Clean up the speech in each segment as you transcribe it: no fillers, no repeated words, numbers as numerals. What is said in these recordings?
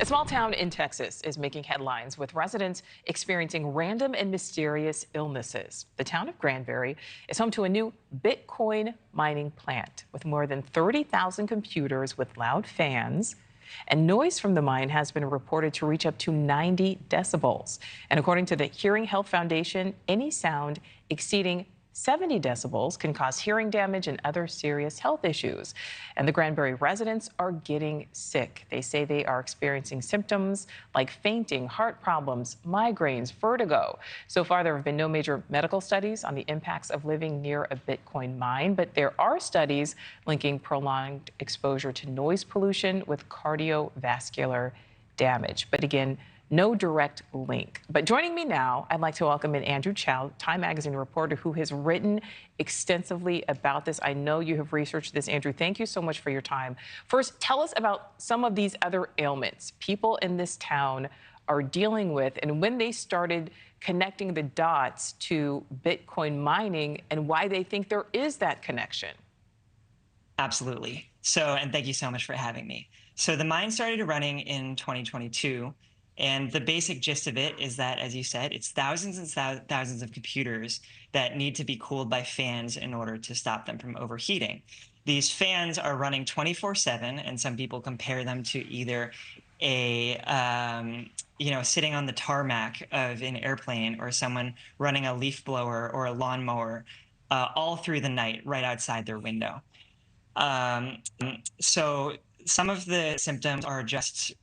small town in Texas is making headlines with residents experiencing random and mysterious illnesses. The town of Granbury is home to a new Bitcoin mining plant with more than 30,000 computers with loud fans. And noise from the mine has been reported to reach up to 90 decibels. And according to the Hearing Health Foundation, any sound exceeding 70 decibels can cause hearing damage and other serious health issues. And the Granbury residents are getting sick. They say they are experiencing symptoms like fainting, heart problems, migraines, vertigo. So far, there have been no major medical studies on the impacts of living near a Bitcoin mine, but there are studies linking prolonged exposure to noise pollution with cardiovascular damage. But again, no direct link. But joining me now, I'd like to welcome in Andrew Chow, Time Magazine reporter who has written extensively about this. I know you have researched this, Andrew. Thank you so much for your time. First, tell us about some of these other ailments people in this town are dealing with and when they started connecting the dots to Bitcoin mining and why they think there is that connection. Absolutely. And thank you so much for having me. So the mine started running in 2022. And the basic gist of it is that, as you said, it's thousands and thousands of computers that need to be cooled by fans in order to stop them from overheating. These fans are running 24/7, and some people compare them to either sitting on the tarmac of an airplane or someone running a leaf blower or a lawnmower all through the night right outside their window. So some of the symptoms are just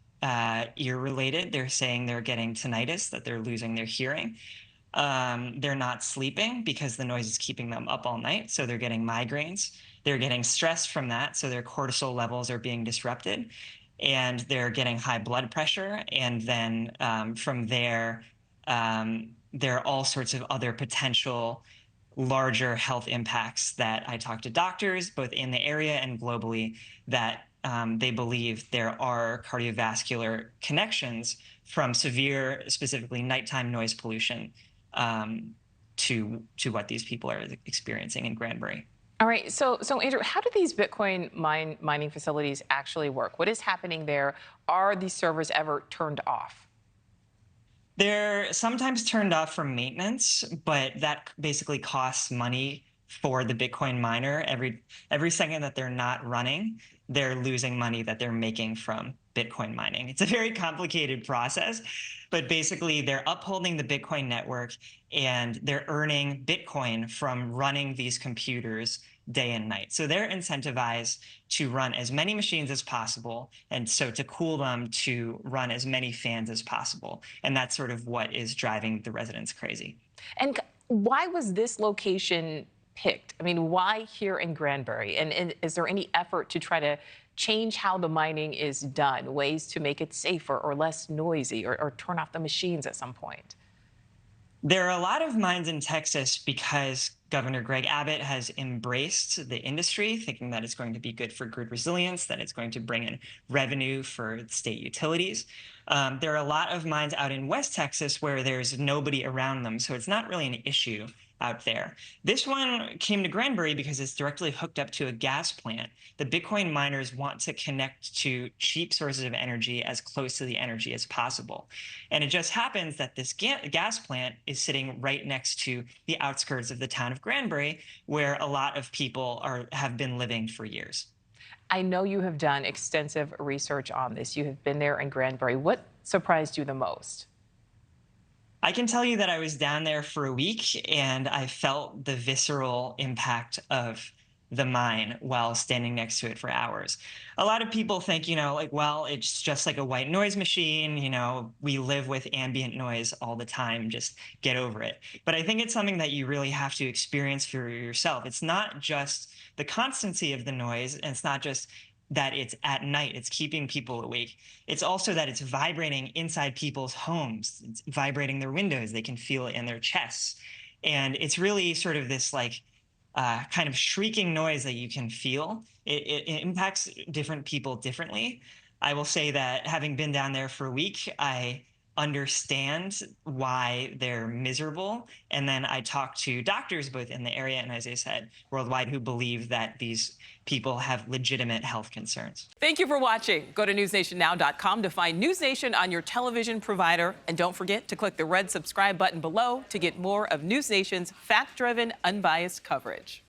ear related. They're saying they're getting tinnitus, that they're losing their hearing. They're not sleeping because the noise is keeping them up all night. So they're getting migraines. They're getting stressed from that. So their cortisol levels are being disrupted and they're getting high blood pressure. And then from there, there are all sorts of other potential larger health impacts that I talk to doctors, both in the area and globally, that they believe there are cardiovascular connections from severe, specifically nighttime noise pollution to what these people are experiencing in Granbury. All right, so Andrew, how do these Bitcoin mining facilities actually work? What is happening there? Are these servers ever turned off? They're sometimes turned off for maintenance, but that basically costs money for the Bitcoin miner. Every second that they're not running, they're losing money that they're making from Bitcoin mining. It's a very complicated process, but basically they're upholding the Bitcoin network and they're earning Bitcoin from running these computers day and night. So they're incentivized to run as many machines as possible, and so to cool them to run as many fans as possible. And that's sort of what is driving the residents crazy. And why was this location picked? I mean, why here in Granbury? And is there any effort to try to change how the mining is done, ways to make it safer or less noisy, or turn off the machines at some point? There are a lot of mines in Texas because Governor Greg Abbott has embraced the industry, thinking that it's going to be good for grid resilience, that it's going to bring in revenue for state utilities. There are a lot of mines out in West Texas where there's nobody around them, so it's not really an issue out there. This one came to Granbury because it's directly hooked up to a gas plant. The Bitcoin miners want to connect to cheap sources of energy as close to the energy as possible. And it just happens that this gas plant is sitting right next to the outskirts of the town of Granbury, where a lot of people have been living for years. I know you have done extensive research on this. You have been there in Granbury. What surprised you the most? I can tell you that I was down there for a week and I felt the visceral impact of the mine while standing next to it for hours. A lot of people think, well, it's just like a white noise machine. We live with ambient noise all the time. Just get over it. But I think it's something that you really have to experience for yourself. It's not just the constancy of the noise, and it's not just that it's at night, it's keeping people awake. It's also that it's vibrating inside people's homes. It's vibrating their windows. They can feel it in their chests. And it's really sort of this kind of shrieking noise that you can feel. It impacts different people differently. I will say that having been down there for a week, I understand why they're miserable. And then I talked to doctors both in the area and, as I said, worldwide, who believe that these people have legitimate health concerns. Thank you for watching. Go to newsnationnow.com to find News Nation on your television provider. And don't forget to click the red subscribe button below to get more of News Nation's fact-driven, unbiased coverage.